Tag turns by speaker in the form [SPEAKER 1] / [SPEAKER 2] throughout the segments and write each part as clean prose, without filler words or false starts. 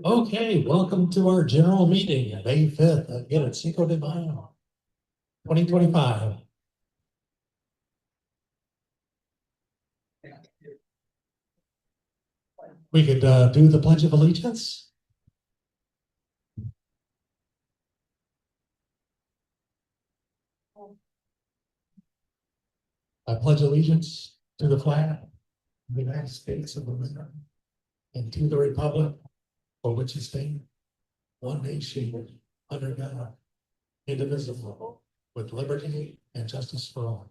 [SPEAKER 1] Okay, welcome to our general meeting, May 5th, again at Cinco de Mayo, 2025. We could do the Pledge of Allegiance. I pledge allegiance to the flag of the United States of America and to the republic for which it stands, one nation, under God, indivisible, with liberty and justice for all.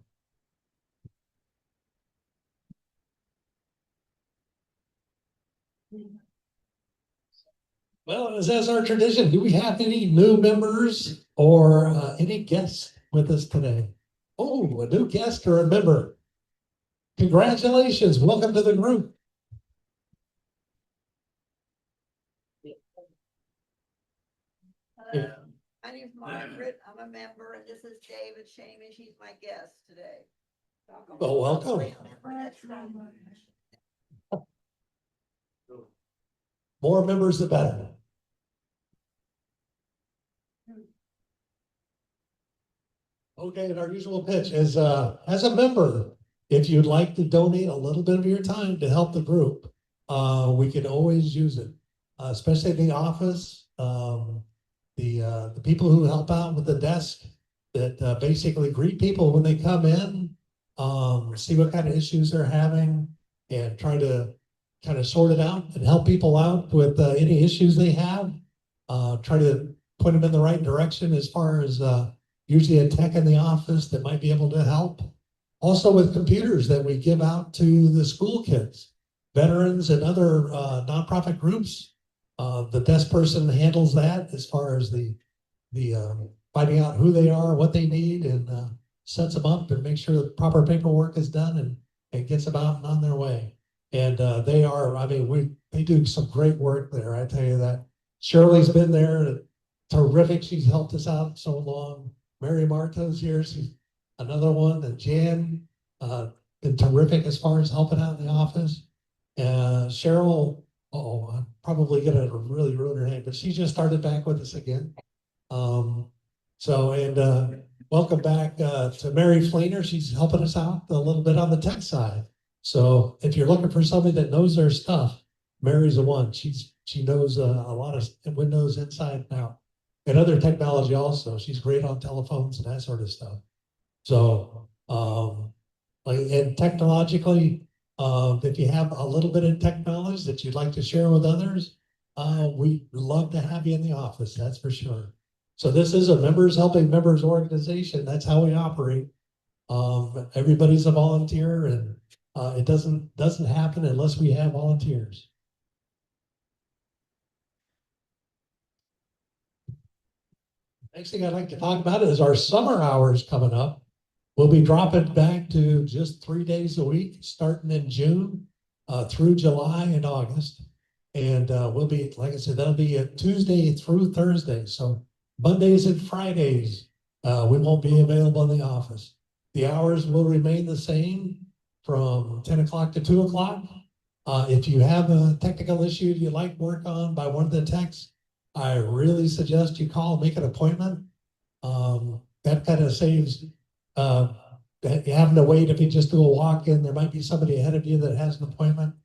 [SPEAKER 1] Well, as our tradition, do we have any new members or any guests with us today? Oh, a new guest or a member. Congratulations, welcome to the group.
[SPEAKER 2] Hello, my name's Margaret. I'm a member, and this is David Shamey. She's my guest today.
[SPEAKER 1] Well, welcome. More members, the better. Okay, and our usual pitch is as a member, if you'd like to donate a little bit of your time to help the group, we can always use it, especially in the office. The people who help out with the desk that basically greet people when they come in, see what kind of issues they're having, and try to kind of sort it out and help people out with any issues they have. Try to point them in the right direction as far as usually a tech in the office that might be able to help. Also with computers that we give out to the school kids, veterans and other nonprofit groups. The desk person handles that as far as the finding out who they are, what they need, and sets them up and makes sure the proper paperwork is done and gets them out and on their way. And they do some great work there, I tell you that. Shirley's been there, terrific. She's helped us out so long. Mary Marta's here, she's another one. And Jan, been terrific as far as helping out in the office. Cheryl, I'm probably gonna really ruin her name, but she just started back with us again. Welcome back to Mary Fleener. She's helping us out a little bit on the tech side. So if you're looking for somebody that knows their stuff, Mary's the one. She knows a lot of Windows inside and out, and other technology also. She's great on telephones and that sort of stuff. So, and technologically, if you have a little bit of tech knowledge that you'd like to share with others, we'd love to have you in the office, that's for sure. So this is a members helping members organization. That's how we operate. Everybody's a volunteer, and it doesn't happen unless we have volunteers. Next thing I'd like to talk about is our summer hours coming up. We'll be dropping back to just 3 days a week, starting in June through July and August. And we'll be, like I said, that'll be a Tuesday through Thursday. So Mondays and Fridays, we won't be available in the office. The hours will remain the same from 10 o'clock to 2 o'clock. If you have a technical issue you'd like work on by one of the techs, I really suggest you call and make an appointment. That kind of saves having to wait. If you just do a walk-in, there might be somebody ahead of you that has an appointment,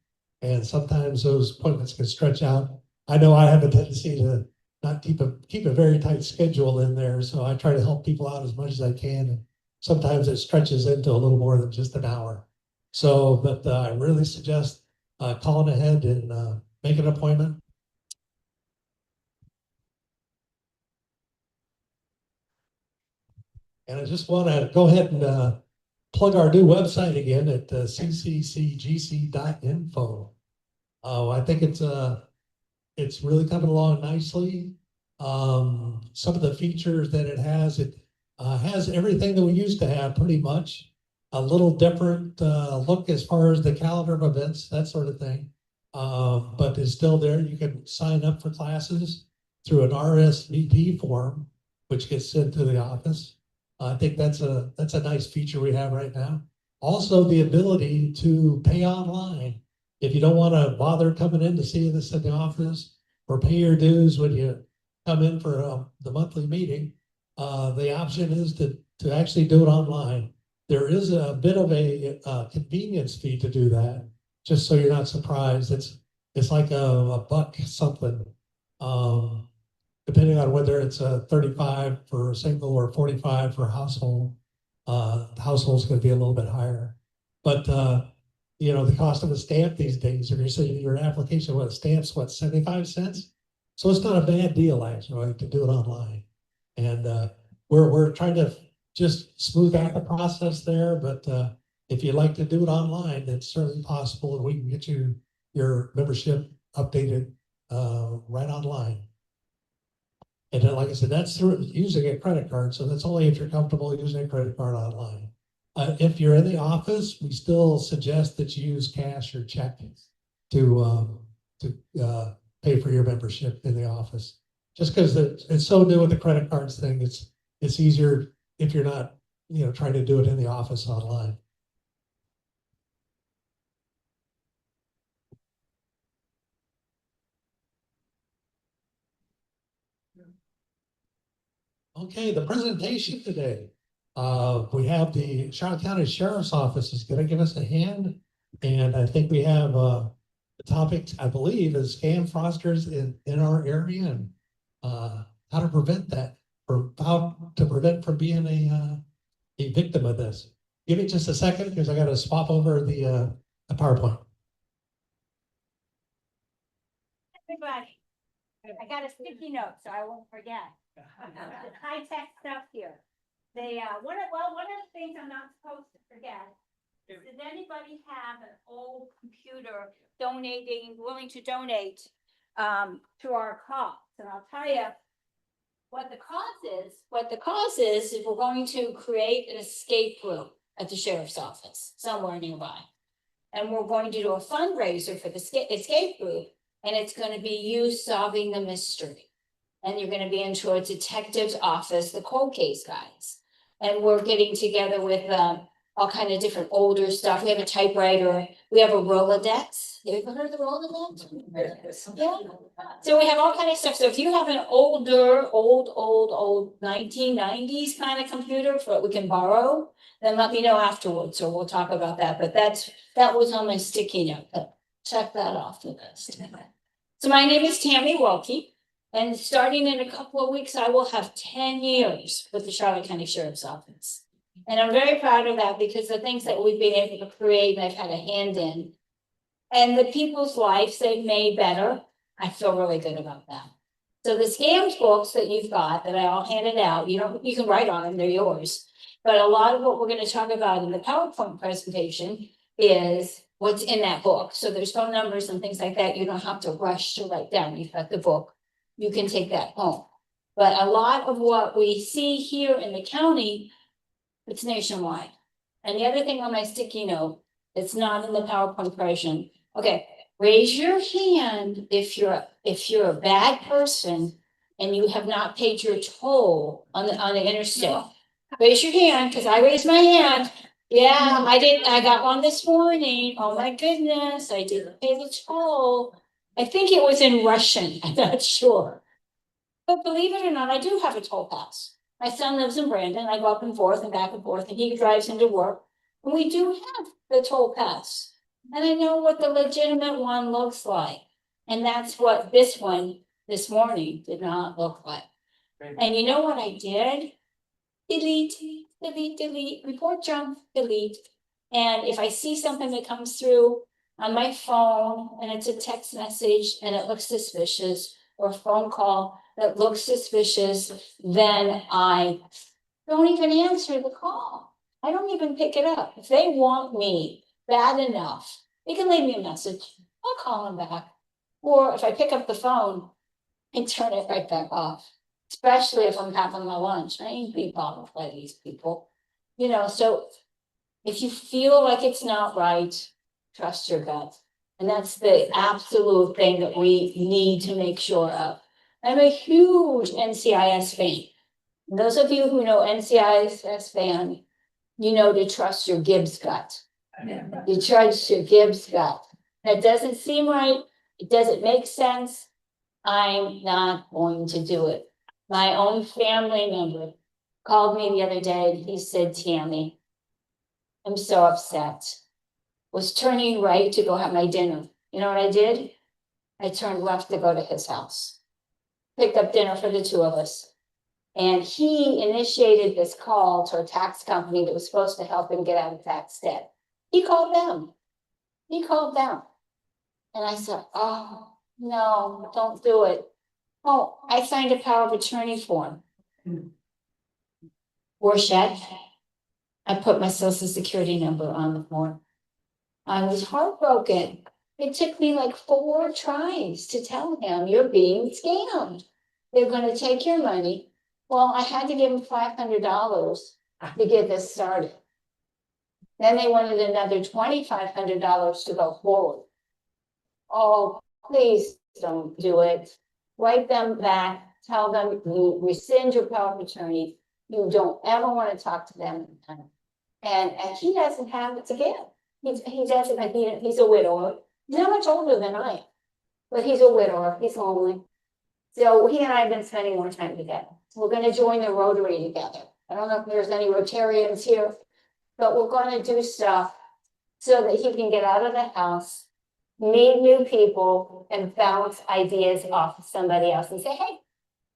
[SPEAKER 1] and sometimes those appointments can stretch out. I know I have a tendency to not keep a very tight schedule in there, so I try to help people out as much as I can. And sometimes it stretches into a little more than just an hour. So, but I really suggest calling ahead and make an appointment. And I just want to go ahead and plug our new website again at CCCGC.info. I think it's really coming along nicely. Some of the features that it has everything that we used to have pretty much. A little different look as far as the calendar of events, that sort of thing. But it's still there. You can sign up for classes through an RSVP form, which gets sent to the office. I think that's a nice feature we have right now. Also, the ability to pay online if you don't want to bother coming in to see this in the office or pay your dues when you come in for the monthly meeting, the option is to actually do it online. There is a bit of a convenience fee to do that, just so you're not surprised. It's like a buck something, depending on whether it's a 35 for a single or 45 for a household. The household's going to be a little bit higher, but you know, the cost of a stamp these days, if you're saying your application, what stamps, what, 75 cents? So it's not a bad deal actually to do it online. And we're trying to just smooth out the process there, but if you'd like to do it online, it's certainly possible, and we can get you your membership updated right online. And then, like I said, that's through using a credit card, so that's only if you're comfortable using a credit card online. If you're in the office, we still suggest that you use cash or check to pay for your membership in the office. Just because it's so new with the credit cards thing, it's easier if you're not, you know, trying to do it in the office online. Okay, the presentation today. We have the Charlotte County Sheriff's Office is going to give us a hand, and I think we have the topic, I believe, is scam fraudsters in our area and how to prevent that, or how to prevent from being a victim of this. Give me just a second because I got to swap over the PowerPoint.
[SPEAKER 3] Everybody, I got a sticky note, so I won't forget. High-tech stuff here. They, one of the things I'm not supposed to forget is, does anybody have an old computer willing to donate to our cause? And I'll tell you what the cause is. What the cause is we're going to create an escape room at the sheriff's office somewhere nearby. And we're going to do a fundraiser for the escape group, and it's going to be you solving the mystery. And you're going to be into a detective's office, the cold case guys. And we're getting together with all kind of different older stuff. We have a typewriter. We have a Rolodex. Have you ever heard of the Rolodex? Yeah. So we have all kind of stuff. So if you have an old 1990s kind of computer that we can borrow, then let me know afterwards. So we'll talk about that. But that was on my sticky note. Check that off the list. So my name is Tammy Welke. And starting in a couple of weeks, I will have 10 years with the Charlotte County Sheriff's Office. And I'm very proud of that because the things that we've been able to create and I've had a hand in, and the people's lives they've made better, I feel really good about that. So the scams books that you've got that I all handed out, you can write on them, they're yours. But a lot of what we're going to talk about in the PowerPoint presentation is what's in that book. So there's phone numbers and things like that. You don't have to rush to write down. You've got the book. You can take that home. But a lot of what we see here in the county, it's nationwide. And the other thing on my sticky note, it's not in the PowerPoint version. Okay, raise your hand if you're a bad person and you have not paid your toll on the interstate. Raise your hand, because I raised my hand. Yeah, I got one this morning. Oh my goodness, I didn't pay the toll. I think it was in Russian, I'm not sure. But believe it or not, I do have a toll pass. My son lives in Brandon. I go up and forth and back and forth, and he drives into work. And we do have the toll pass. And I know what the legitimate one looks like. And that's what this one this morning did not look like. And you know what I did? Delete, delete, delete, report junk, delete. And if I see something that comes through on my phone and it's a text message and it looks suspicious, or a phone call that looks suspicious, then I don't even answer the call. I don't even pick it up. If they want me bad enough, they can leave me a message. I'll call them back. Or if I pick up the phone and turn it right back off, especially if I'm having my lunch. I ain't being bothered by these people. You know, so if you feel like it's not right, trust your gut. And that's the absolute thing that we need to make sure of. I'm a huge NCIS fan. And those of you who know NCIS fan, you know to trust your Gibbs gut. You trust your Gibbs gut. That doesn't seem right. It doesn't make sense. I'm not going to do it. My own family member called me the other day and he said, Tammy, I'm so upset. Was turning right to go have my dinner. You know what I did? I turned left to go to his house. Picked up dinner for the two of us. And he initiated this call to a tax company that was supposed to help him get out of tax debt. He called them. He called them. And I said, oh, no, don't do it. Oh, I signed a power of attorney form. Worshette, I put my social security number on the form. I was heartbroken. It took me like 4 tries to tell him you're being scammed. They're gonna take your money. Well, I had to give him $500 to get this started. Then they wanted another $2,500 to go forward. Oh, please don't do it. Write them back, tell them you rescind your power of attorney. You don't ever want to talk to them again. And he doesn't have it to give. He doesn't, he's a widower. He's not much older than I am, but he's a widower. He's lonely. So he and I have been spending more time together. We're going to join the Rotary together. I don't know if there's any Rotarians here, but we're going to do stuff so that he can get out of the house, meet new people, and bounce ideas off of somebody else and say, hey,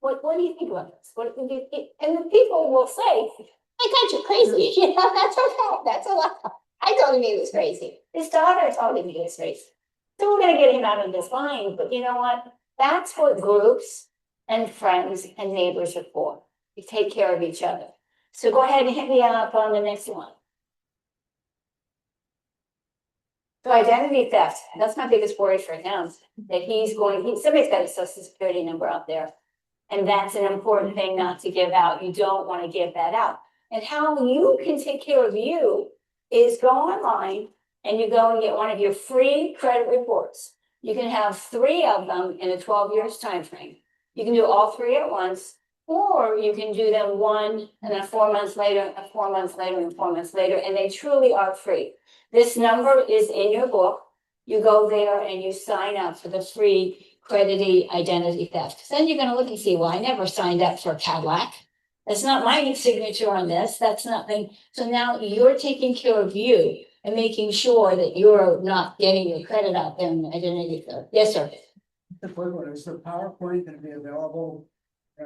[SPEAKER 3] what do you think about this? What do you think? And the people will say, I got you crazy. You know, that's okay. That's a lot. I told him he was crazy. His daughter told him he was crazy. So we're going to get him out of this line. But you know what? That's what groups and friends and neighbors are for. We take care of each other. So go ahead and hit me up on the next one. So identity theft, that's my biggest worry for him, that somebody's got a social security number out there. And that's an important thing not to give out. You don't want to give that out. And how you can take care of you is go online and you go and get one of your free credit reports. You can have 3 of them in a 12 years time frame. You can do all 3 at once, or you can do them one and then 4 months later, and 4 months later, and 4 months later, and they truly are free. This number is in your book. You go there and you sign up for the free credit identity theft. Then you're going to look and see, well, I never signed up for a Cadillac. That's not my signature on this. That's nothing. So now you're taking care of you and making sure that you're not getting your credit out there in identity theft. Yes, sir.
[SPEAKER 4] The quick one, is the PowerPoint going to be available,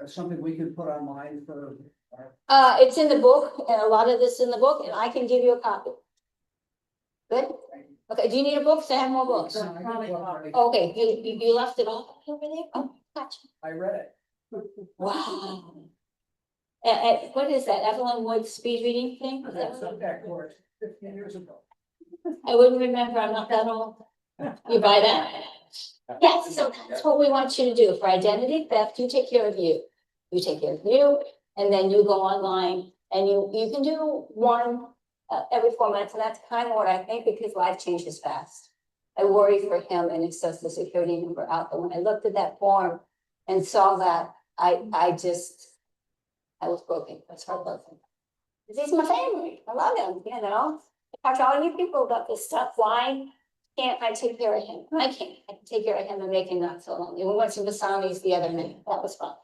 [SPEAKER 4] something we can put online for our?
[SPEAKER 3] It's in the book, and a lot of this in the book, and I can give you a copy. Good? Okay, do you need a book? So I have more books. Okay, you left it all over there? Oh, gotcha.
[SPEAKER 4] I read it.
[SPEAKER 3] Wow. What is that? Evelyn Wood's speed reading thing? Is that
[SPEAKER 4] That's
[SPEAKER 3] what-
[SPEAKER 4] not that course, 15 years ago.
[SPEAKER 3] I wouldn't remember. I'm not that old. You buy that? Yes, so that's what we want you to do. For identity theft, you take care of you. You take care of you, and then you go online and you can do one every 4 months. And that's kind of what I think, because life changes fast. I worry for him and his social security number out there. When I looked at that form and saw that, I was broken. I was heartbroken. He's my family. I love him, you know. I talk to all you people about this stuff. Why can't I take care of him? I can't. I can take care of him and make him not so lonely. We went to Vasani's the other night. That was fun.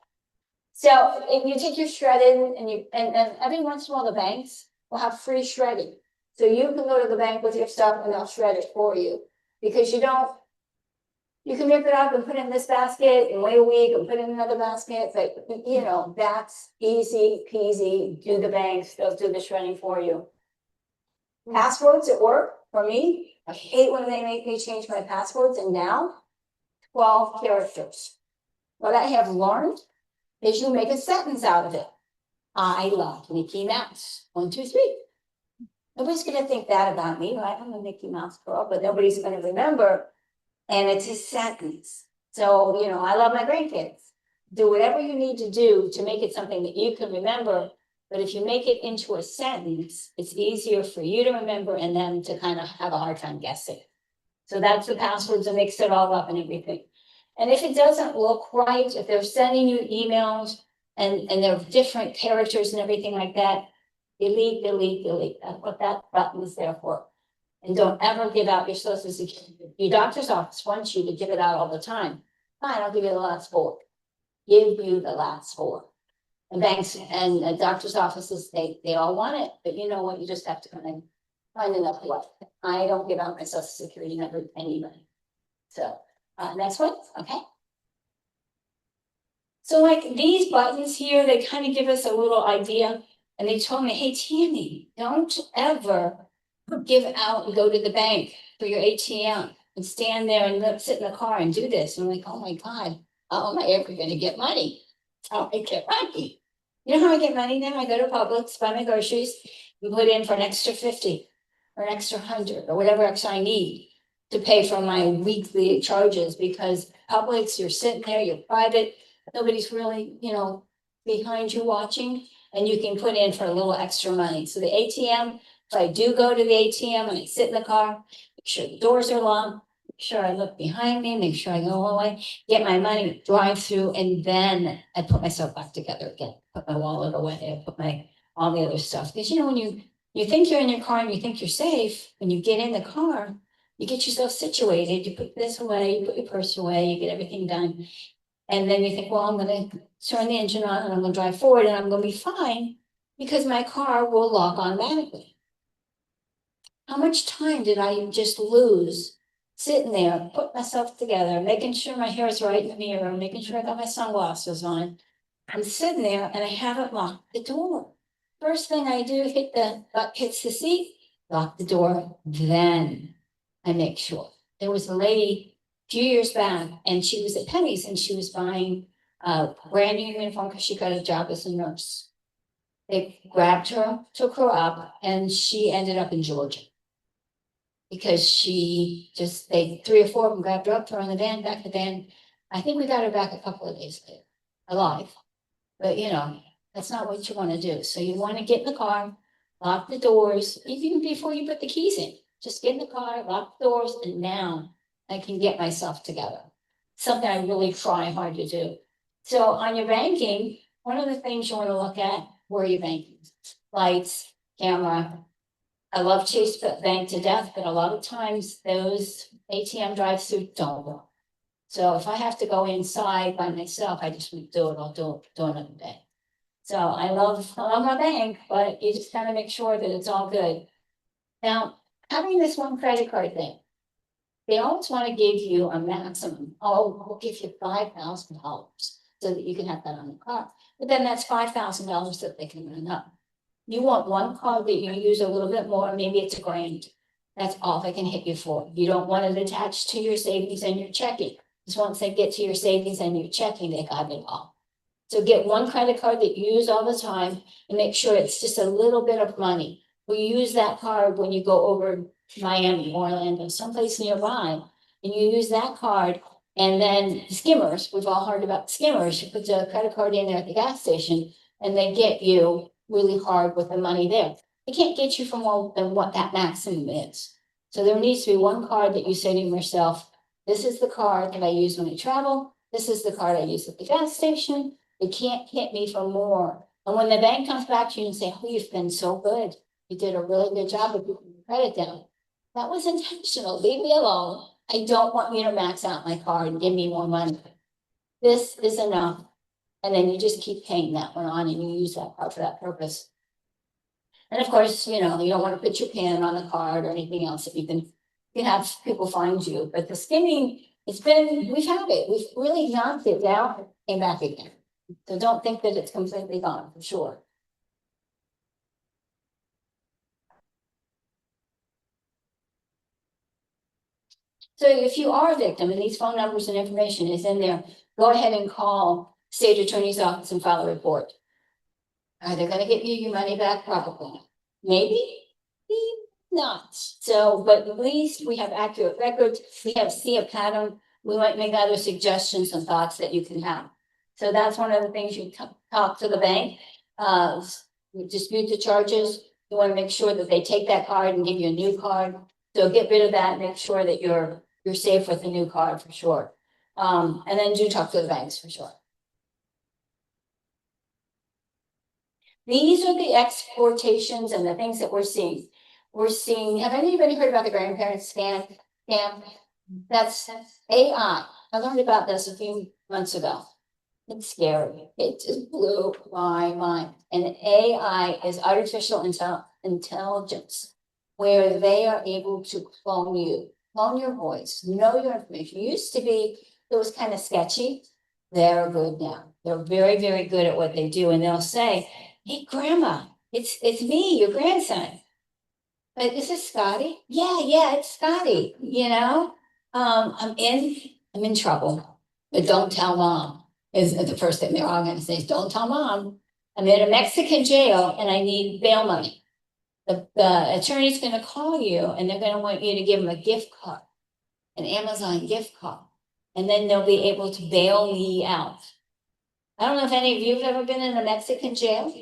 [SPEAKER 3] So if you take your shredded and every once in a while the banks will have free shredding. So you can go to the bank with your stuff and they'll shred it for you. Because you can rip it up and put it in this basket and wait a week and put it in another basket. But you know, that's easy peasy. Do the banks, they'll do the shredding for you. Passwords at work for me. I hate when they make me change my passwords, and now 12 characters. What I have learned is you make a sentence out of it. I love Mickey Mouse. 1, 2, 3. Nobody's gonna think that about me, right? I'm a Mickey Mouse girl, but nobody's gonna remember. And it's a sentence. So, you know, I love my grandkids. Do whatever you need to do to make it something that you can remember. But if you make it into a sentence, it's easier for you to remember and them to kind of have a hard time guessing. So that's the passwords that mix it all up and everything. And if it doesn't look right, if they're sending you emails and there are different characters and everything like that, delete, delete, delete. That's what that button is there for. And don't ever give out your social security. Your doctor's office wants you to give it out all the time. Fine, I'll give you the last four. Give you the last four. And banks and doctor's offices, they all want it, but you know what, you just have to kind of find enough way. I don't give out my social security number to anybody. So, next one, okay. So like these buttons here, they kind of give us a little idea, and they told me, hey, Tammy, don't ever give out and go to the bank for your ATM and stand there and sit in the car and do this. I'm like, oh my God, how am I ever gonna get money? How I get money? You know how I get money now? I go to Publix, buy my groceries, and put in for an extra 50 or an extra 100 or whatever extra I need to pay for my weekly charges, because Publix, you're sitting there, you're private, nobody's really, behind you watching, and you can put in for a little extra money. So the ATM, if I do go to the ATM and I sit in the car, make sure the doors are locked, make sure I look behind me, make sure I go all the way, get my money, drive through, and then I put myself back together again, put my wallet away, I put all the other stuff. Because when you think you're in your car and you think you're safe, when you get in the car, you get yourself situated, you put this away, you put your purse away, you get everything done. And then you think, well, I'm gonna turn the engine on and I'm gonna drive forward and I'm gonna be fine because my car will lock automatically. How much time did I just lose sitting there, putting myself together, making sure my hair is right in the mirror, making sure I got my sunglasses on. I'm sitting there and I haven't locked the door. First thing I do, hits the seat, lock the door, then I make sure. There was a lady a few years back and she was at Penny's and she was buying a brand new uniform because she got a job as a nurse. They grabbed her, took her up, and she ended up in Georgia. Because they 3 or 4 of them grabbed her up, threw her in the van, back in the van. I think we got her back a couple of days later, alive. But that's not what you want to do. So you want to get in the car, lock the doors, even before you put the keys in. Just get in the car, lock the doors, and now I can get myself together. Something I really try hard to do. So on your banking, one of the things you want to look at, where your banking, lights, camera. I love Chase Bank to death, but a lot of times those ATM drive-through don't work. So if I have to go inside by myself, I just won't do it. I'll do another day. So I love my bank, but you just gotta make sure that it's all good. Now, having this one credit card thing, they always want to give you a maximum. Oh, we'll give you $5,000 so that you can have that on the car. But then that's $5,000 that they can run up. You want one card that you use a little bit more, maybe it's $1,000. That's all they can hit you for. You don't want it attached to your savings and your checking. Because once they get to your savings and your checking, they got it all. So get one credit card that you use all the time and make sure it's just a little bit of money. We use that card when you go over to Miami, Orlando, someplace nearby, and you use that card. And then skimmers, we've all heard about skimmers. You put the credit card in there at the gas station and they get you really hard with the money there. They can't get you for more than what that maximum is. So there needs to be one card that you say to yourself, this is the card that I use when I travel. This is the card I use at the gas station. They can't hit me for more. And when the bank comes back to you and say, oh, you've been so good. You did a really good job of putting your credit down. That was intentional. Leave me alone. I don't want you to max out my card and give me more money. This is enough. And then you just keep paying that one on and you use that card for that purpose. And of course, you don't want to put your PIN on the card or anything else that you can have people find you. But the skimming, we've had it. We've really knocked it down, came back again. So don't think that it's completely gone, for sure. So if you are a victim and these phone numbers and information is in there, go ahead and call state attorney's office and file a report. Are they gonna get you your money back? Probably. Maybe not. So, but at least we have accurate records. We see a pattern. We might make other suggestions and thoughts that you can have. So that's one of the things you talk to the bank. You dispute the charges. You want to make sure that they take that card and give you a new card. So get rid of that. Make sure that you're safe with a new card for sure. And then do talk to the banks for sure. These are the exportations and the things that we're seeing. we're seeing, have anybody heard about the grandparents scam? That's AI. I learned about this a few months ago. It's scary. It just blew my mind. And AI is artificial intelligence, where they are able to clone you, clone your voice, know your information. It used to be, it was kind of sketchy. They're good now. They're very, very good at what they do. And they'll say, hey, grandma, it's me, your grandson. But is this Scotty? Yeah, it's Scotty, you know? I'm in trouble, but don't tell mom. Is the first thing they're all gonna say is, don't tell mom. I'm in a Mexican jail and I need bail money. The attorney's gonna call you and they're gonna want you to give them a gift card, an Amazon gift card. And then they'll be able to bail me out. I don't know if any of you have ever been in a Mexican jail,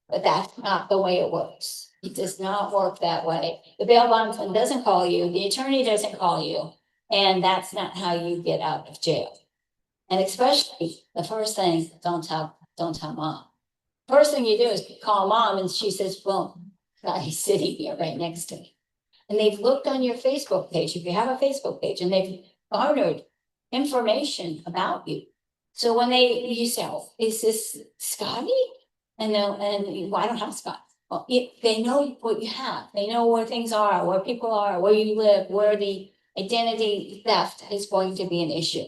[SPEAKER 3] but that's not the way it works. It does not work that way. The bail bondsman doesn't call you, the attorney doesn't call you, and that's not how you get out of jail. And especially the first thing, don't tell mom. First thing you do is call mom and she says, boom, he's sitting here right next to me. And they've looked on your Facebook page, if you have a Facebook page, and they've garnered information about you. So when you say, oh, is this Scotty? And well, I don't have Scott. Well, they know what you have. They know where things are, where people are, where you live, where the identity theft is going to be an issue.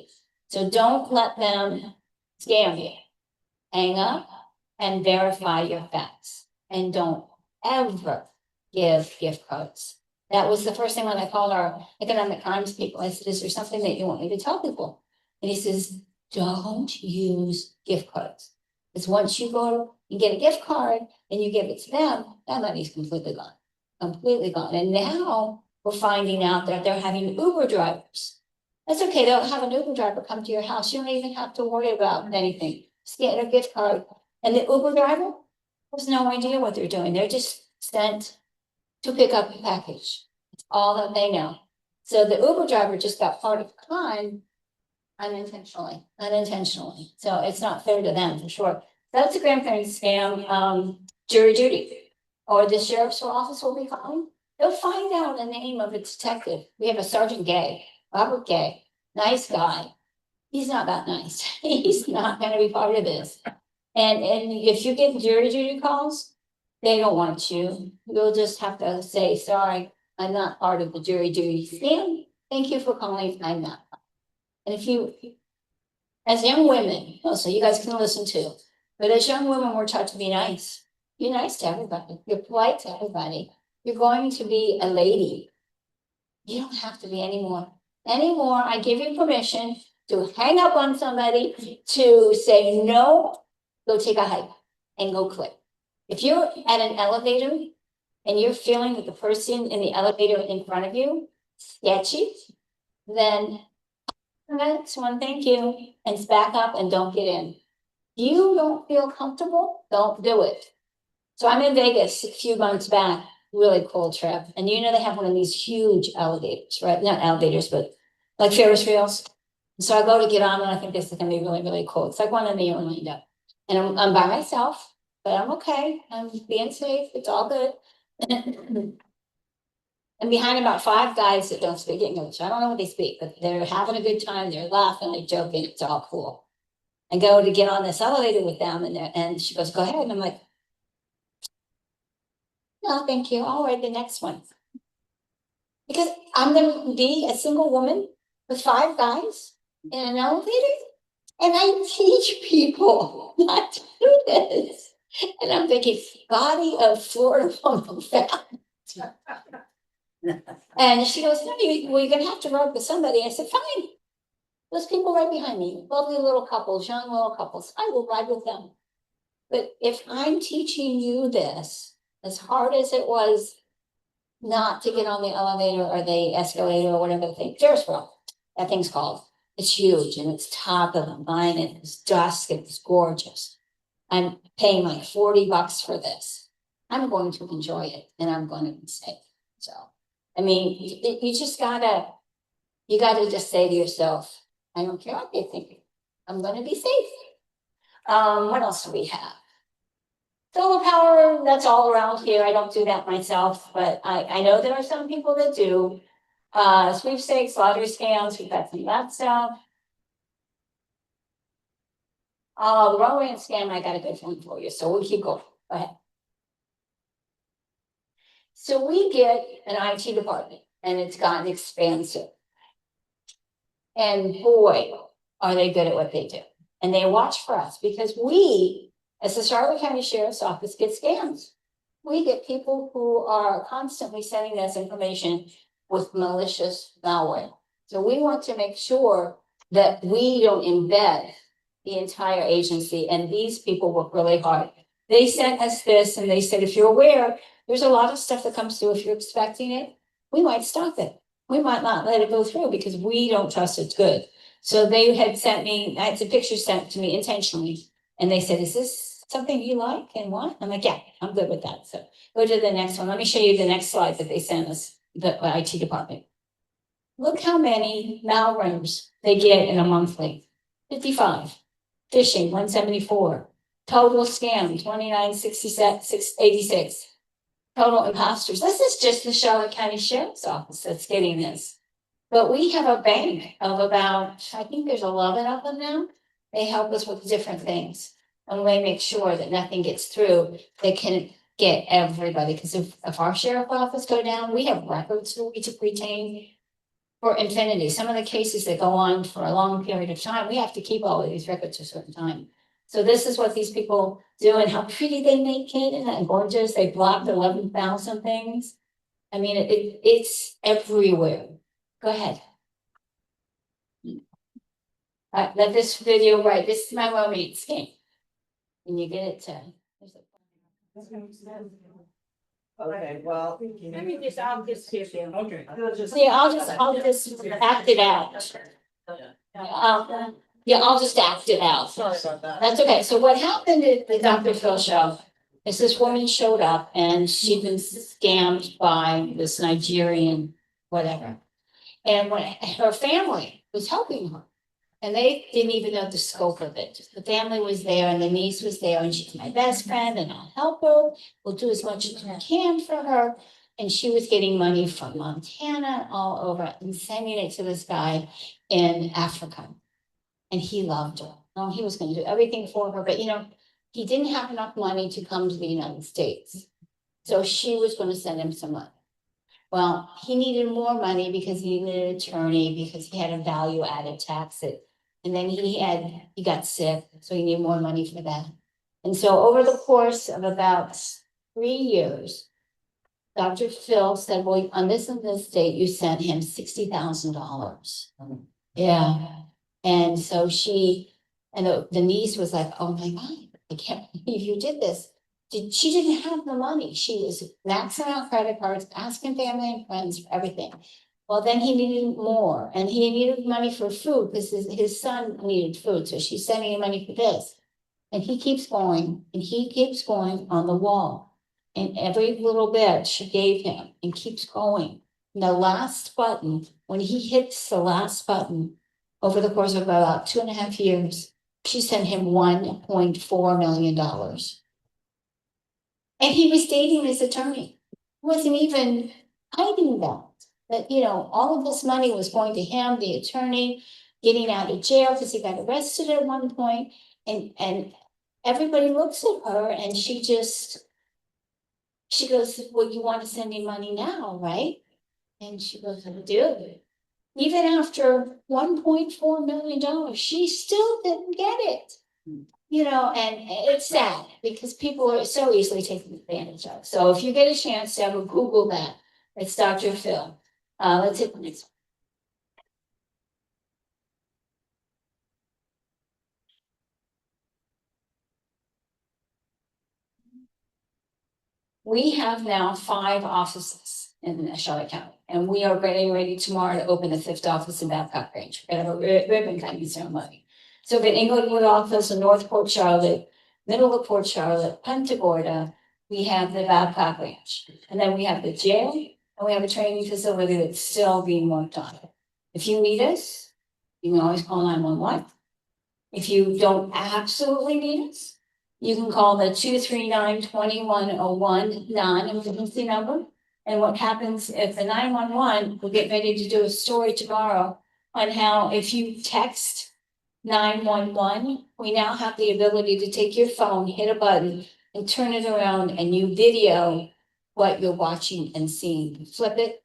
[SPEAKER 3] So don't let them scam you. Hang up and verify your facts. And don't ever give gift cards. That was the first thing when I called our economic crimes people. I said, is there something that you want me to tell people? And he says, don't use gift cards. Because once you go and get a gift card and you give it to them, that money's completely gone. Completely gone. And now we're finding out that they're having Uber drivers. That's okay. They'll have an Uber driver come to your house. You don't even have to worry about anything. Just get a gift card. And the Uber driver has no idea what they're doing. They're just sent to pick up a package. It's all that they know. So the Uber driver just got part of the crime unintentionally. So it's not fair to them for sure. That's a grandparent scam, jury duty. Or the sheriff's office will be calling. They'll find out the name of a detective. We have a Sergeant Gay, Robert Gay, nice guy. He's not that nice. He's not gonna be part of this. And if you get jury duty calls, they don't want you. You'll just have to say, sorry, I'm not part of the jury duty scam. Thank you for calling, I'm not. And if you, as young women, also you guys can listen too, but as young women, we're taught to be nice. You're nice to everybody. You're polite to everybody. You're going to be a lady. You don't have to be anymore. I give you permission to hang up on somebody, to say no, go take a hike and go quit. If you're at an elevator and you're feeling that the person in the elevator in front of you sketchy, then next one, thank you, and back up and don't get in. You don't feel comfortable, don't do it. So I'm in Vegas a few months back, really cool trip. And you know, they have one of these huge elevators, right? Not elevators, but like Ferris wheels. So I go to get on and I think this is gonna be really, really cool. It's like one in the Orlando. And I'm by myself, but I'm okay. I'm being safe. It's all good. And behind about 5 guys that don't speak English. I don't know what they speak, but they're having a good time. They're laughing, they're joking. It's all cool. I go to get on this elevator with them and she goes, go ahead. And I'm like, no, thank you. I'll ride the next one. Because I'm gonna be a single woman with 5 guys in an elevator. And I teach people not to do this. And I'm thinking, body of Florida woman. And she goes, no, you're gonna have to ride with somebody. I said, fine. Those people right behind me, lovely little couples, young little couples, I will ride with them. But if I'm teaching you this, as hard as it was not to get on the elevator or the escalator or whatever the thing, Ferris wheel, that thing's called. It's huge and it's top of the line and it's dusk and it's gorgeous. I'm paying like $40 for this. I'm going to enjoy it and I'm going to be safe. So, I mean, you just gotta just say to yourself, I don't care what they think. I'm gonna be safe. What else do we have? Solar power, that's all around here. I don't do that myself, but I know there are some people that do. Sweepstakes, lottery scams, we've got some of that stuff. The romance scam, I got a good one for you, so we'll keep going. Go ahead. So we get an IT department and it's gotten expansive. And boy, are they good at what they do. And they watch for us because we, as the Charlotte County Sheriff's Office, get scams. We get people who are constantly sending us information with malicious malware. So we want to make sure that we don't embed the entire agency, and these people work really hard. They sent us this and they said, if you're aware, there's a lot of stuff that comes through. If you're expecting it, we might stop it. We might not let it go through because we don't trust it's good. So they had sent me, I had a picture sent to me intentionally, and they said, is this something you like and want? I'm like, yeah, I'm good with that. So go to the next one. Let me show you the next slide that they sent us, the IT department. Look how many malwares they get in a monthly. 55. Phishing, 174. Total scam, 2966, total imposters. This is just the Charlotte County Sheriff's Office that's getting this. But we have a bank of about, I think there's 11 of them now. They help us with different things. And we make sure that nothing gets through. They can get everybody. Because if our sheriff's office go down, we have records that we to retain for infinity. Some of the cases that go on for a long period of time, we have to keep all of these records a certain time. So this is what these people do and how pretty they make it and gorgeous. They blocked 11,000 things. I mean, it's everywhere. Go ahead. Let this video, right, this is my romance game. When you get it to.
[SPEAKER 2] Okay, well.
[SPEAKER 3] Let me just, I'll just give you.
[SPEAKER 4] Okay.
[SPEAKER 3] Yeah, I'll just act it out. Yeah, I'll just act it out.
[SPEAKER 2] Sorry about that.
[SPEAKER 3] That's okay. So what happened at the Dr. Phil show is this woman showed up and she'd been scammed by this Nigerian whatever. And when her family was helping her, and they didn't even know the scope of it. The family was there and the niece was there and she's my best friend and I'll help her. We'll do as much as we can for her. And she was getting money from Montana all over and sending it to this guy in Africa. And he loved her. Oh, he was going to do everything for her, but he didn't have enough money to come to the United States. So she was going to send him some money. Well, he needed more money because he needed an attorney because he had a value added tax it. And then he got sick, so he needed more money for that. And so over the course of about 3 years, Dr. Phil said, well, on this and this date, you sent him $60,000. Yeah. And so the niece was like, oh my God, I can't believe you did this. She didn't have the money. She was maxing out credit cards, asking family and friends for everything. Well, then he needed more and he needed money for food because his son needed food. So she's sending him money for this. And he keeps going and he keeps going on the wall. And every little bit she gave him and keeps going. And the last button, when he hits the last button over the course of about 2.5 years, she sent him $1.4 million. And he was dating his attorney. He wasn't even hiding that all of this money was going to him, the attorney, getting out of jail because he got arrested at one point. And everybody looks at her and she goes, well, you want to send me money now, right? And she goes, I do. Even after $1.4 million, she still didn't get it. And it's sad because people are so easily taken advantage of. So if you get a chance to ever Google that, it's Dr. Phil. Let's hit the next one. We have now 5 offices in Charlotte County, and we are getting ready tomorrow to open the 5th office in Babcock Range. We're gonna have a ribbon cutting ceremony. So we have an Inglewood office in North Port Charlotte, middle of Port Charlotte, Punta Gorda. We have the Babcock Ranch, and then we have the jail, and we have a training facility that's still being worked on. If you need us, you can always call 911. If you don't absolutely need us, You can call the 239-2101 non-emergency number. And what happens if the 911, we're getting ready to do a story tomorrow on how if you text 911, we now have the ability to take your phone, hit a button and turn it around and you video what you're watching and seeing. Flip it.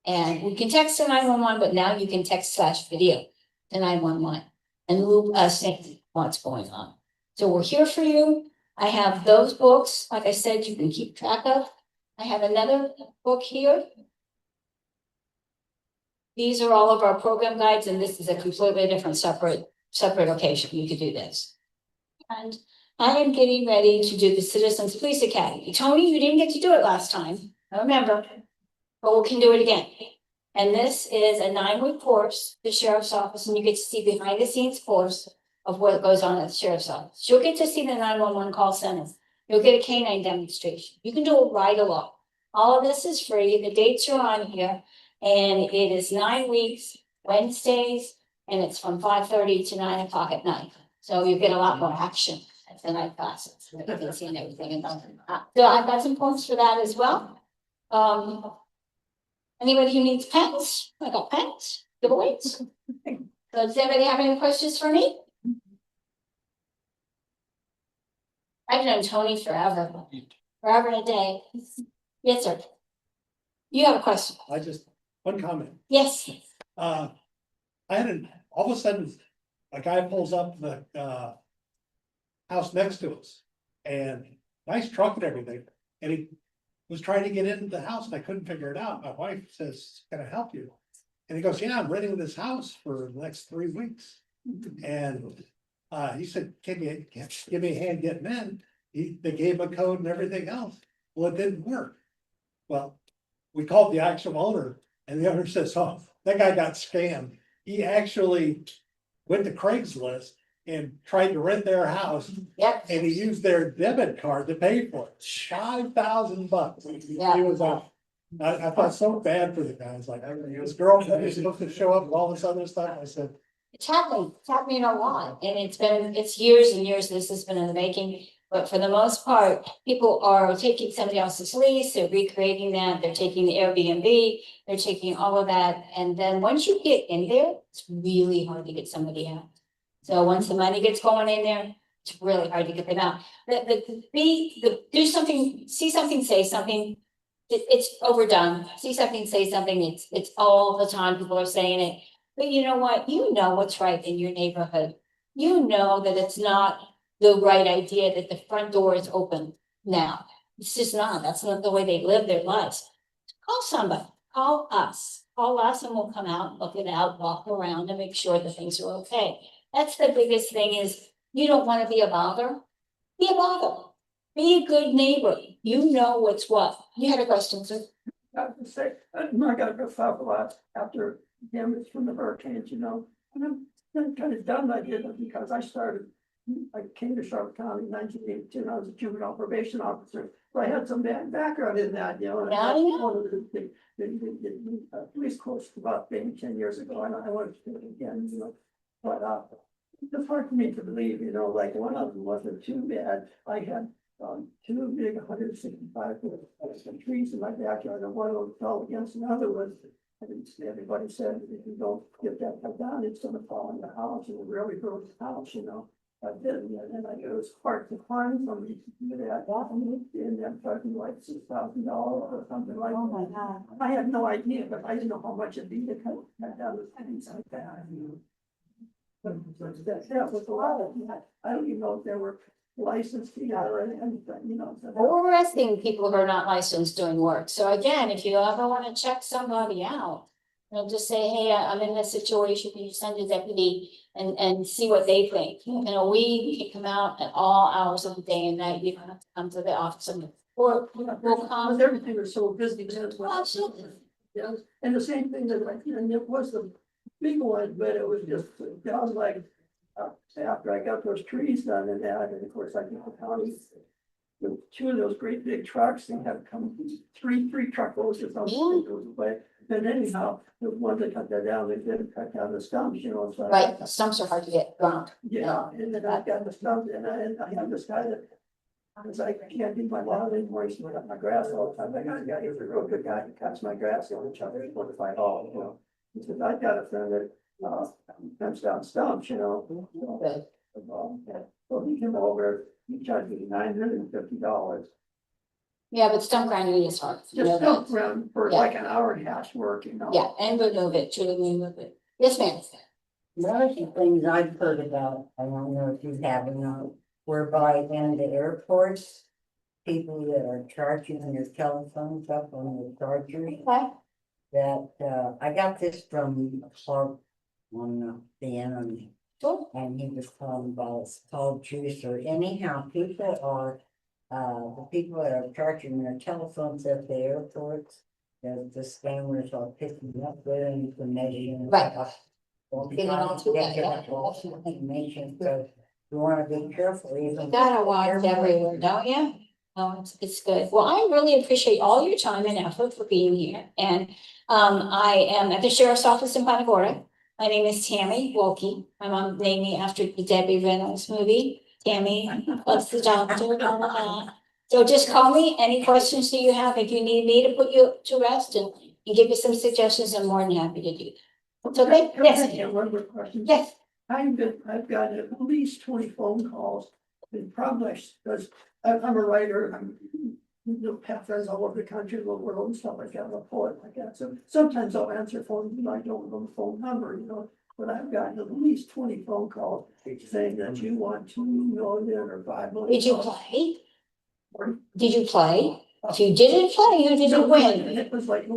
[SPEAKER 3] And we can text to 911, but now you can text/video to 911 and loop us in what's going on. So we're here for you. I have those books, like I said, you can keep track of. I have another book here. These are all of our program guides, and this is a completely different separate occasion. You could do this. And I am getting ready to do the Citizens Police Academy. Tony, you didn't get to do it last time, I remember, but we can do it again. And this is a 9-week course, the sheriff's office, and you get to see behind the scenes course of what goes on at the sheriff's office. You'll get to see the 911 call center. You'll get a canine demonstration. You can do a ride along. All of this is free. The dates are on here. And it is 9 weeks, Wednesdays, and it's from 5:30 to 9 o'clock at night. So you get a lot more action at the night classes. You can see everything. So I've got some points for that as well. Anybody who needs pens? I got pens, giveaways. Does anybody have any questions for me? I've known Tony forever and a day. Yes, sir. You have a question?
[SPEAKER 5] One comment,
[SPEAKER 3] Yes.
[SPEAKER 5] I had all of a sudden, a guy pulls up the, house next to us. And nice truck and everything, and he was trying to get into the house and I couldn't figure it out. My wife says, "Can I help you?" And he goes, "Yeah, I'm renting this house for the next 3 weeks." And he said, "Can you give me a hand getting in?" They gave him a code and everything else. Well, it didn't work. Well, we called the actual owner and the owner says, "Oh, that guy got scammed." He actually went to Craigslist and tried to rent their house
[SPEAKER 3] Yep.
[SPEAKER 5] and he used their debit card to pay for it. $5,000.
[SPEAKER 3] Yeah.
[SPEAKER 5] He was I felt so bad for the guys, like, his girlfriend was supposed to show up with all this other stuff. I said,
[SPEAKER 3] It's happening a lot, and it's years and years this has been in the making. But for the most part, people are taking somebody else's lease, they're recreating that, they're taking the Airbnb, they're taking all of that. And then once you get in there, it's really hard to get somebody out. So once the money gets going in there, it's really hard to get them out. Do something, see something, say something. It's overdone. See something, say something. It's all the time people are saying it. But you know what? You know what's right in your neighborhood. You know that it's not the right idea that the front door is open now. It's just not. That's not the way they live their lives. Call somebody. Call us. Call us and we'll come out, look it out, walk around and make sure that things are okay. That's the biggest thing is you don't want to be a bother. Be a bother. Be a good neighbor. You know what's what. You had a question, sir?
[SPEAKER 6] I have to say, I got a good stuff a lot after damage from the hurricanes, you know, and I'm kind of done. I did it because I came to Charlotte County in 1982, and I was a juvenile probation officer. So I had some background in that, you know. And
[SPEAKER 3] Yeah, yeah.
[SPEAKER 6] one of the police course about maybe 10 years ago, and I wanted to do it again, you know, but it's hard for me to believe, you know, like one of them wasn't too bad. I had two big 165-foot trees in my backyard, and one of them fell against another one. And everybody said, if you don't get that cut down, it's gonna fall on the house, and it really broke the house, you know. I did, and it was hard to find somebody to do that. And then fucking like $6,000 or something like that.
[SPEAKER 3] Oh my God.
[SPEAKER 6] I had no idea, but I didn't know how much it'd be to cut down the things like that. But that was a lot of, I don't even know if there were licensed or anything, you know. So
[SPEAKER 3] Well, we're arresting people who are not licensed doing work. So again, if you ever want to check somebody out, you'll just say, hey, I'm in this situation. Can you send a deputy and see what they think? You know, we can come out at all hours of the day and night. You don't have to come to the office or we'll come.
[SPEAKER 6] everything was so busy.
[SPEAKER 3] Absolutely.
[SPEAKER 6] Yeah, and the same thing that like, and it was the big one, but it was just down like, after I got those trees done and that, and of course I got the county. With two of those great big trucks, they have come three truckloads or something. But then anyhow, the ones that cut that down, they didn't cut down the stumps, you know. So
[SPEAKER 3] Right, the stumps are hard to get ground.
[SPEAKER 6] yeah, and then I got the stumps and I have this guy that Cause I can't do my lawn anymore, so I got my grass all the time, I got a guy, he's a real good guy, he cuts my grass on each other, he's to fight all, you know. He says, I got a friend that, cuts down stumps, you know. So he came over, he charged me $950.
[SPEAKER 3] Yeah, but stump grinding is hard. you know
[SPEAKER 6] Just
[SPEAKER 3] that.
[SPEAKER 6] jump around for
[SPEAKER 3] Yeah.
[SPEAKER 6] like an hour and a half's work, you know.
[SPEAKER 3] Yeah, and remove it, truly remove it. Yes, ma'am.
[SPEAKER 7] One of the things I've heard about, I don't know if you have or not, whereby in the airports, people that are charging their telephones up on the chargers,
[SPEAKER 3] Okay.
[SPEAKER 7] that, I got this from Clark on the internet.
[SPEAKER 3] Sure.
[SPEAKER 7] And he was talking about, it's called juicer. Anyhow, people are, the people that are charging their telephones at the airports, the scammers are picking up their information.
[SPEAKER 3] Right.
[SPEAKER 7] Well,
[SPEAKER 3] Getting onto that, yeah.
[SPEAKER 7] information, so you wanna be careful
[SPEAKER 3] You
[SPEAKER 7] even.
[SPEAKER 3] gotta watch everywhere, don't you? Oh, it's good. Well, I really appreciate all your time and effort for being here. And I am at the sheriff's office in Punta Gorda. My name is Tammy Wilkie. My mom named me after the Debbie Reynolds movie. Tammy, what's the doctor? Blah, blah, blah. So just call me. Any questions that you have, if you need me to put you to rest and give you some suggestions, I'm more than happy to do that. So
[SPEAKER 6] Can I
[SPEAKER 3] yes,
[SPEAKER 6] ask you one more question?
[SPEAKER 3] yes.
[SPEAKER 6] I've got at least 20 phone calls, and probably, because I'm a writer, have friends all over the country, the world and stuff like that, I'm a poet like that, so sometimes I'll answer phones, and I don't know the phone number, you know. But I've gotten at least 20 phone calls saying that you want 2 million or 5 million.
[SPEAKER 3] Did you play? Did you play? If you didn't play, you didn't win.
[SPEAKER 6] It was like,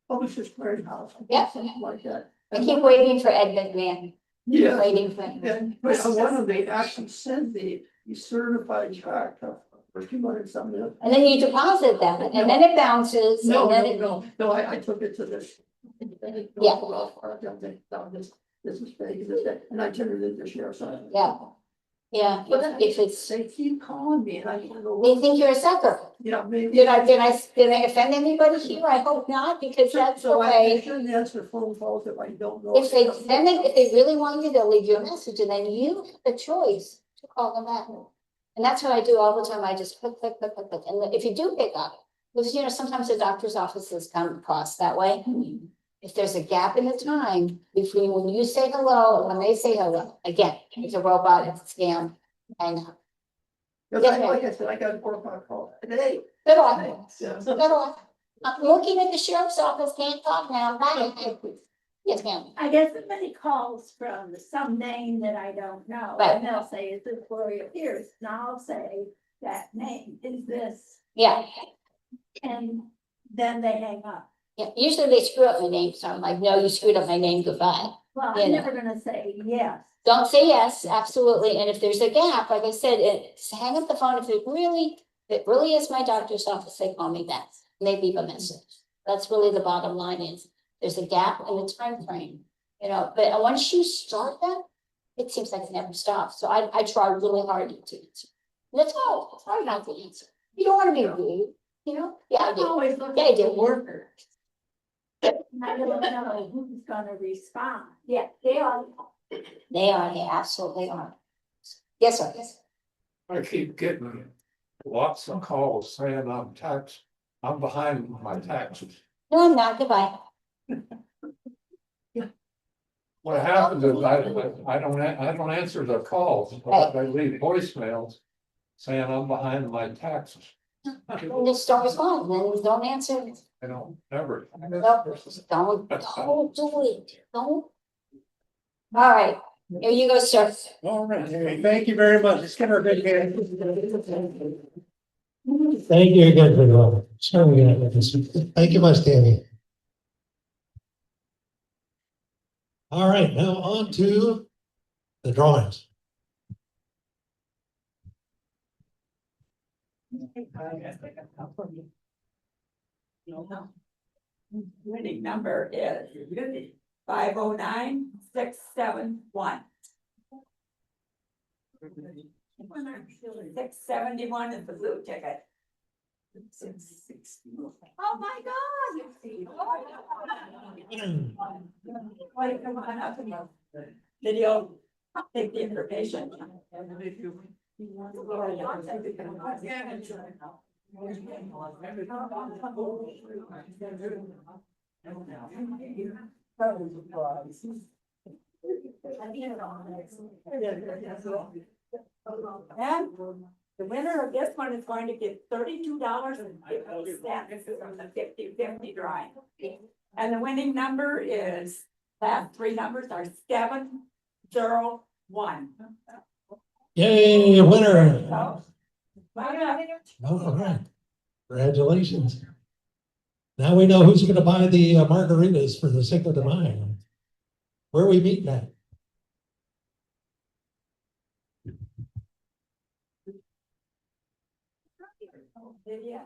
[SPEAKER 6] Publishers Clearinghouse.
[SPEAKER 3] Yeah.
[SPEAKER 6] Something like that.
[SPEAKER 3] I keep waiting for Ed McMahon.
[SPEAKER 6] Yeah.
[SPEAKER 3] Waiting for him.
[SPEAKER 6] Yeah, but one of them actually sent the certified check for 200 something.
[SPEAKER 3] And then you deposit them and then it bounces and then it.
[SPEAKER 6] No, I took it to this.
[SPEAKER 3] Yeah.
[SPEAKER 6] This is fake, this is that, and I turned it into the sheriff's office.
[SPEAKER 3] Yeah. Yeah,
[SPEAKER 6] But
[SPEAKER 3] if it's,
[SPEAKER 6] they keep calling me and I don't know.
[SPEAKER 3] they think you're a sucker.
[SPEAKER 6] Yeah, maybe.
[SPEAKER 3] Did I offend anybody here? I hope not, because that's the
[SPEAKER 6] So I
[SPEAKER 3] way.
[SPEAKER 6] shouldn't answer phone calls if I don't know.
[SPEAKER 3] If they really want you, they'll leave you a message and then you have the choice to call them back. And that's what I do all the time. I just click. And if you do pick up, because sometimes the doctor's offices come across that way. If there's a gap in the time between when you say hello and when they say hello, again, it's a robot, it's a scam. And
[SPEAKER 6] Like I said, I got 4 or 5 calls today.
[SPEAKER 3] good luck.
[SPEAKER 6] Yeah.
[SPEAKER 3] Good luck. I'm looking at the sheriff's office, can't talk now. Bye. Yes, ma'am.
[SPEAKER 8] I get so many calls from some name that I don't know,
[SPEAKER 3] Right.
[SPEAKER 8] and they'll say, is this Gloria Pierce? And I'll say, that name, is this?
[SPEAKER 3] Yeah,
[SPEAKER 8] And then they hang up.
[SPEAKER 3] yeah. Usually they screw up my name, so I'm like, no, you screwed up my name, goodbye.
[SPEAKER 8] Well,
[SPEAKER 3] You
[SPEAKER 8] I'm
[SPEAKER 3] know.
[SPEAKER 8] never gonna say yes.
[SPEAKER 3] Don't say yes, absolutely. And if there's a gap, like I said, hang up the phone. If it really is my doctor's office, they call me back and they leave a message. That's really the bottom line is there's a gap in the time frame, but once you start that, it seems like it never stops. So I try really hard to answer. That's all. It's hard not to answer. You don't want to be rude, Yeah, I
[SPEAKER 8] I'm
[SPEAKER 3] do.
[SPEAKER 8] always looking
[SPEAKER 3] Yeah, I do.
[SPEAKER 8] for workers. I don't know who's gonna respond. Yeah, they are.
[SPEAKER 3] They absolutely are. Yes, sir.
[SPEAKER 9] I keep getting lots of calls saying I'm behind my taxes.
[SPEAKER 3] No, I'm not. Goodbye.
[SPEAKER 9] What happens is I don't answer the calls, but I leave voicemails saying I'm behind my taxes.
[SPEAKER 3] And just don't respond, and then don't answer.
[SPEAKER 9] I don't ever.
[SPEAKER 3] Don't do it. Don't. All right, here you go, sir.
[SPEAKER 5] All right, thank you very much. Let's give her a big hand.
[SPEAKER 1] Thank you again for the, thank you much, Tammy. All right, now on to the drawings.
[SPEAKER 2] Winning number is 509671. 671 is the blue ticket. 660. Oh my God, you see. Wait, come on up. Video, take the information.
[SPEAKER 8] And the winner of this one is going to get $32.50 from the 50-50 drawing. And the winning number is, last three numbers are 701.
[SPEAKER 1] Yay, winner.
[SPEAKER 8] So,
[SPEAKER 1] All right. Congratulations. Now we know who's gonna buy the margaritas for the Cinco de Mayo. Where are we meeting at?
[SPEAKER 8] Yeah.